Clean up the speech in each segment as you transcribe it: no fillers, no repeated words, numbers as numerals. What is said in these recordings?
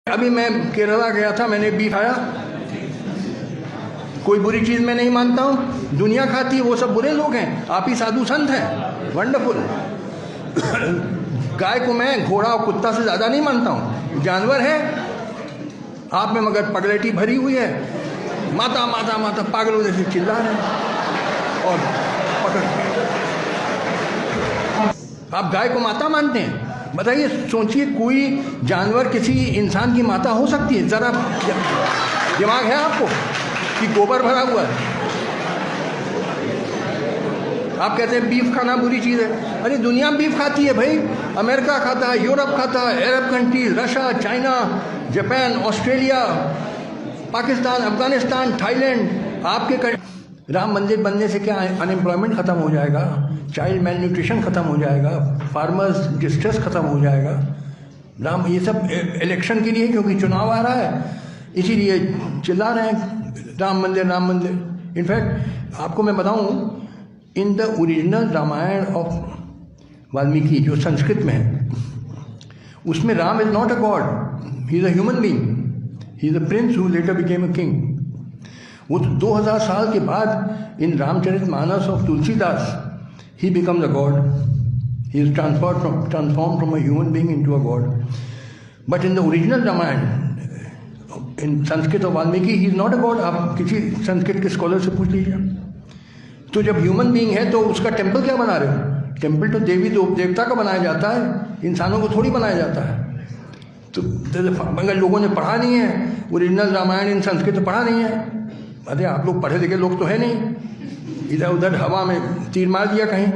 अभी मैं केरला गया था, मैंने बीफ खाया। कोई बुरी चीज मैं नहीं मानता हूँ, दुनिया खाती है, वो सब बुरे लोग हैं, आप ही साधु संत हैं। वंडरफुल। गाय को मैं घोड़ा और कुत्ता से ज्यादा नहीं मानता हूँ, जानवर है। आप में मगर पगलेटी भरी हुई है, माता माता माता पागलों जैसे चिल्ला रहे हैं और पकड़। आप गाय को माता मानते हैं? बताइए, सोचिए, कोई जानवर किसी इंसान की माता हो सकती है? जरा दिमाग है आपको कि गोबर भरा हुआ है? आप कहते हैं बीफ खाना बुरी चीज है। अरे दुनिया बीफ खाती है भाई, अमेरिका खाता है, यूरोप खाता है, अरब countries, Russia, China, Japan, Australia, Pakistan, Afghanistan, Thailand. आपके राम मंदिर बनने से क्या अनएम्प्लॉयमेंट खत्म हो जाएगा, चाइल्ड मेल न्यूट्रिशन खत्म हो जाएगा, फार्मर्स डिस्ट्रेस खत्म हो जाएगा। राम, ये सब इलेक्शन के लिए, क्योंकि चुनाव आ रहा है इसीलिए चिल्ला रहे हैं राम मंदिर राम मंदिर। इनफैक्ट आपको मैं बताऊं, in the original Ramayana of Valmiki जो संस्कृत में है, उसमें Ram is not a god, he is a human being, he is a prince who later became a king. वो तो 2000 साल के बाद in Ramcharitmanas of Tulsidas he becomes a god. He is transformed from a human being into a god. But in the original Ramayana, in Sanskrit of Valmiki, he is not a god. आप किसी संस्कृत के scholar से पूछ लीजिए। तो जब human being है तो उसका टेम्पल क्या बना रहे हो? टेम्पल तो देवी देवता का बनाया जाता है, इंसानों को थोड़ी बनाया जाता है। तो अगर लोगों ने पढ़ा नहीं है ओरिजिनल रामायण इन संस्कृत, पढ़ा नहीं है। अरे आप लोग पढ़े लिखे लोग तो है नहीं, इधर उधर हवा में तीर मार दिया कहीं।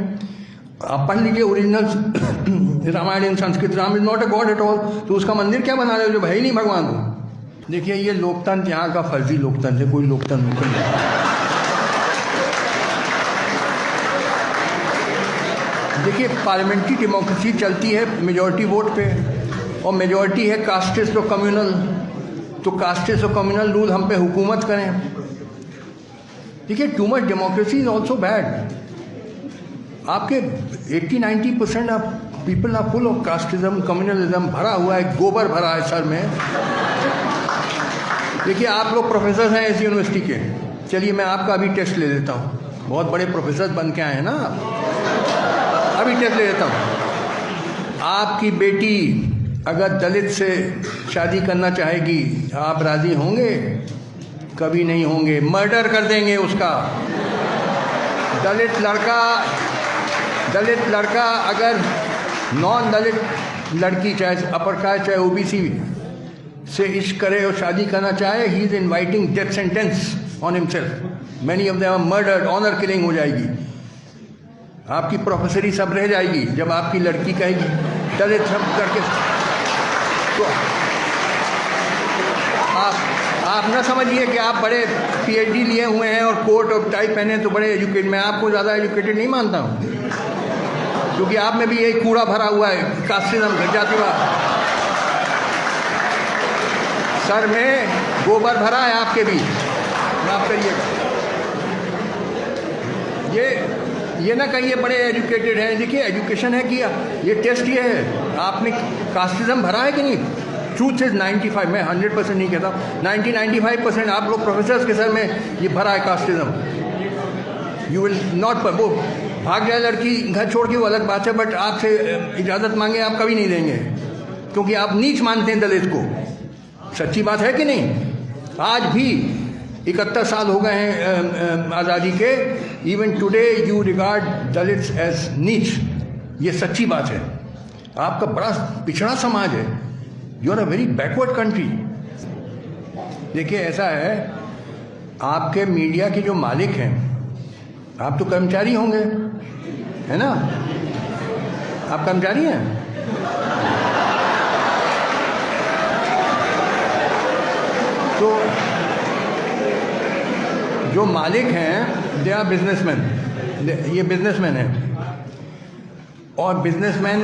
आप पढ़ लीजिए original Ramayana in Sanskrit. Ram is not a god at all. तो उसका मंदिर क्या बना रहे हो जो है ही नहीं भगवान को? देखिए, ये लोकतंत्र यहाँ का फर्जी लोकतंत्र है, कोई लोकतंत्र नहीं। देखिए, पार्लियामेंट्री डेमोक्रेसी चलती है मेजॉरिटी वोट पे, और मेजॉरिटी है कास्टिस्ट और कम्युनल। तो कास्टिस्ट और कम्युनल रूल हम पे हुकूमत करें। देखिए, too much democracy is also bad. आपके 80-90% of people are full of casteism, communalism, भरा हुआ है, गोबर भरा है सर में। देखिए, आप लोग प्रोफेसर हैं इस यूनिवर्सिटी के, चलिए मैं आपका अभी टेस्ट ले लेता हूँ। बहुत बड़े प्रोफेसर बन के आए हैं ना आप, अभी टेस्ट ले लेता हूँ। आपकी बेटी अगर दलित से शादी करना चाहेगी, आप राजी होंगे? कभी नहीं होंगे, मर्डर कर देंगे उसका। दलित लड़का अगर नॉन दलित लड़की, चाहे अपर कास्ट चाहे ओबीसी से इश्क करे और शादी करना चाहे, he is inviting death sentence on himself. Many of them are murdered, honour killing हो जाएगी। आपकी प्रोफेसरी सब रह जाएगी जब आपकी लड़की कहेगी दलित सब करके। तो आप न समझिए कि आप बड़े पीएचडी लिए हुए हैं और कोट और टाई पहने तो बड़े एजुकेटेड। मैं आपको ज़्यादा एजुकेटेड नहीं मानता हूँ, क्योंकि आप में भी यही कूड़ा भरा हुआ है, कास्टिज्म, जातिवाद। सर में गोबर भरा है आपके भी, माफ करिएगा। ये ना कहिए बड़े एजुकेटेड हैं। देखिए, एजुकेशन है कि ये टेस्ट ये है, आपने कास्टिज्म भरा है कि नहीं। ट्रूथ इज 95, मैं 100% नहीं कहता, 90-95% आप लोग प्रोफेसर्स के सर में ये भरा है कास्टिज्म। यू विल नॉट, वो भाग जाए लड़की घर छोड़ के वो अलग बात है, बट आपसे इजाज़त मांगे आप कभी नहीं देंगे, क्योंकि आप नीच मानते हैं दलित को। सच्ची बात है कि नहीं? आज भी 71 साल हो गए हैं आज़ादी के, even today you regard Dalits as neech. ये सच्ची बात है। आपका बड़ा पिछड़ा समाज है, you are a very backward country. देखिए, ऐसा है, आपके मीडिया के जो मालिक हैं, आप तो कर्मचारी होंगे, है ना? आप कर्मचारी हैं। तो जो मालिक हैं दे आर बिजनेसमैन, ये बिजनेसमैन है। और बिजनेसमैन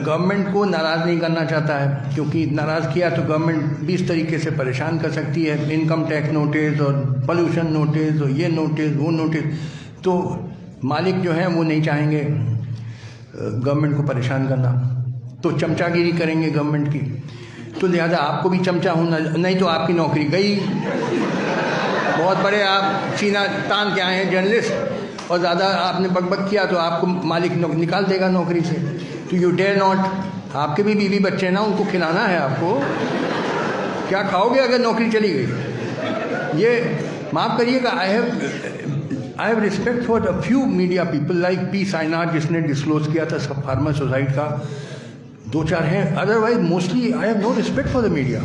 गवर्नमेंट को नाराज़ नहीं करना चाहता है, क्योंकि नाराज़ किया तो गवर्नमेंट 20 तरीके से परेशान कर सकती है, इनकम टैक्स नोटिस और पोल्यूशन नोटिस और ये नोटिस वो नोटिस। तो मालिक जो हैं वो नहीं चाहेंगे गवर्नमेंट को परेशान करना, तो चमचागिरी करेंगे गवर्नमेंट की। तो लिहाजा आपको भी चमचा होना, नहीं तो आपकी नौकरी गई। बहुत बड़े आप सीना तान के आए हैं जर्नलिस्ट, और ज़्यादा आपने बकबक किया तो आपको मालिक निकाल देगा नौकरी से। तो यू डेयर नॉट। आपके भी बीवी बच्चे हैं ना, उनको खिलाना है आपको। क्या खाओगे अगर नौकरी चली गई? ये माफ़ करिएगा, I have respect for a few media people like P Sainath, जिसने डिस्क्लोज किया था सब फार्मर सोसाइटी का, 2-4 हैं। Otherwise mostly I have no respect for the media.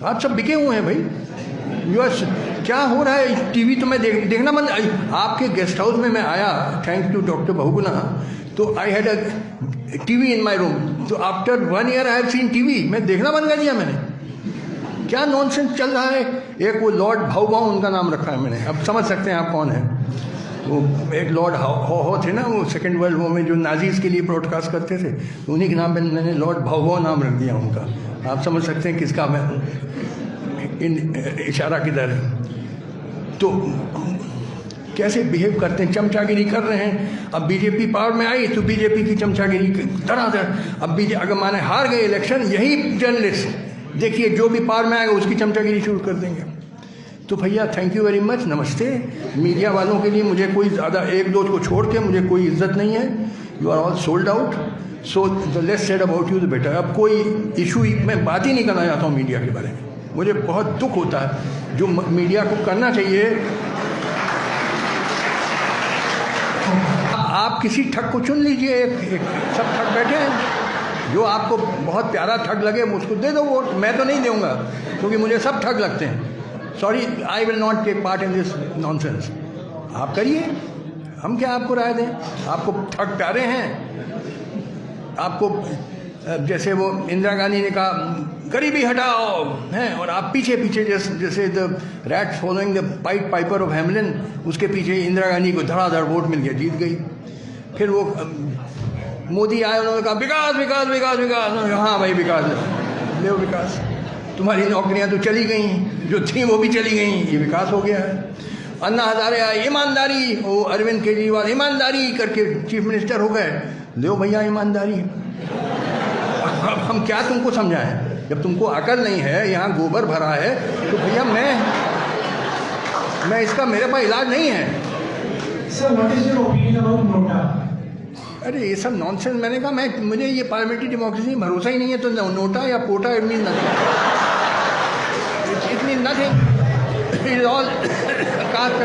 आप सब बिके हुए हैं भाई। यूएस क्या हो रहा है टीवी तो मैं देखना मन। आपके गेस्ट हाउस में मैं आया, थैंक यू डॉक्टर बहुगुना, तो I had a TV in my room, तो after 1 year I have seen TV. मैं देखना बंद कर दिया मैंने। क्या नॉनसेंस चल रहा है। एक वो लॉर्ड भाऊ उनका नाम रखा है मैंने, अब समझ सकते हैं आप कौन है। वो एक लॉर्ड हो थे ना, वो सेकेंड वर्ल्ड वॉर में जो नाजीज के लिए ब्रॉडकास्ट करते थे, उन्हीं के नाम पे मैंने लॉर्ड भाऊ नाम रख दिया उनका। आप समझ सकते हैं किसका मैं इशारा किधर है। तो कैसे बिहेव करते हैं, चमचागिरी कर रहे हैं। अब बीजेपी पावर में आई तो बीजेपी की चमचागिरी धड़ाधड़। अब अगर माने हार गए इलेक्शन, यही जर्नलिस्ट देखिए जो भी पावर में आएगा उसकी चमचागिरी शुरू कर देंगे। तो भैया थैंक यू वेरी मच, नमस्ते। मीडिया वालों के लिए मुझे कोई ज़्यादा, 1-2 को छोड़ के मुझे कोई इज्जत नहीं है। You are all sold out, so the less said about you the better. अब कोई इशू मैं बात ही नहीं करना चाहता हूँ मीडिया के बारे में। मुझे बहुत दुख होता है। जो मीडिया को करना चाहिए, आप किसी ठग को चुन लीजिए। एक सब ठग बैठे हैं, जो आपको बहुत प्यारा ठग लगे उसको दे दो वोट। मैं तो नहीं दूंगा क्योंकि मुझे सब ठग लगते हैं। Sorry, I will not take part in this nonsense. आप करिए, हम क्या आपको राय दें। आपको ठग प्यारे हैं। आपको जैसे वो इंदिरा गांधी ने कहा गरीबी हटाओ हैं, और आप पीछे पीछे जैसे the rat following the point Piper of Hamelin, उसके पीछे इंदिरा गांधी को धड़ाधड़ वोट मिल गया, जीत गई। फिर वो मोदी आए, उन्होंने कहा विकास विकास विकास विकास। हाँ भाई विकास ले विकास, तुम्हारी नौकरियां तो चली गई, जो थी वो भी चली गई, ये विकास हो गया है। अन्ना हजारे आए, ईमानदारी, वो अरविंद केजरीवाल ईमानदारी करके चीफ मिनिस्टर हो गए। लो भैया ईमानदारी। अब हम क्या तुमको समझाएं, जब तुमको अकल नहीं है, यहाँ गोबर भरा है, तो भैया मैं इसका, मेरे पास इलाज नहीं है। Sir, what is your opinion about NOTA? अरे ये सब नॉनसेंस। मैंने कहा मुझे ये पार्लियामेंट्री डेमोक्रेसी में भरोसा ही नहीं है। तो नोटा या POTA, it mean nothing, it mean nothing, it is all cast.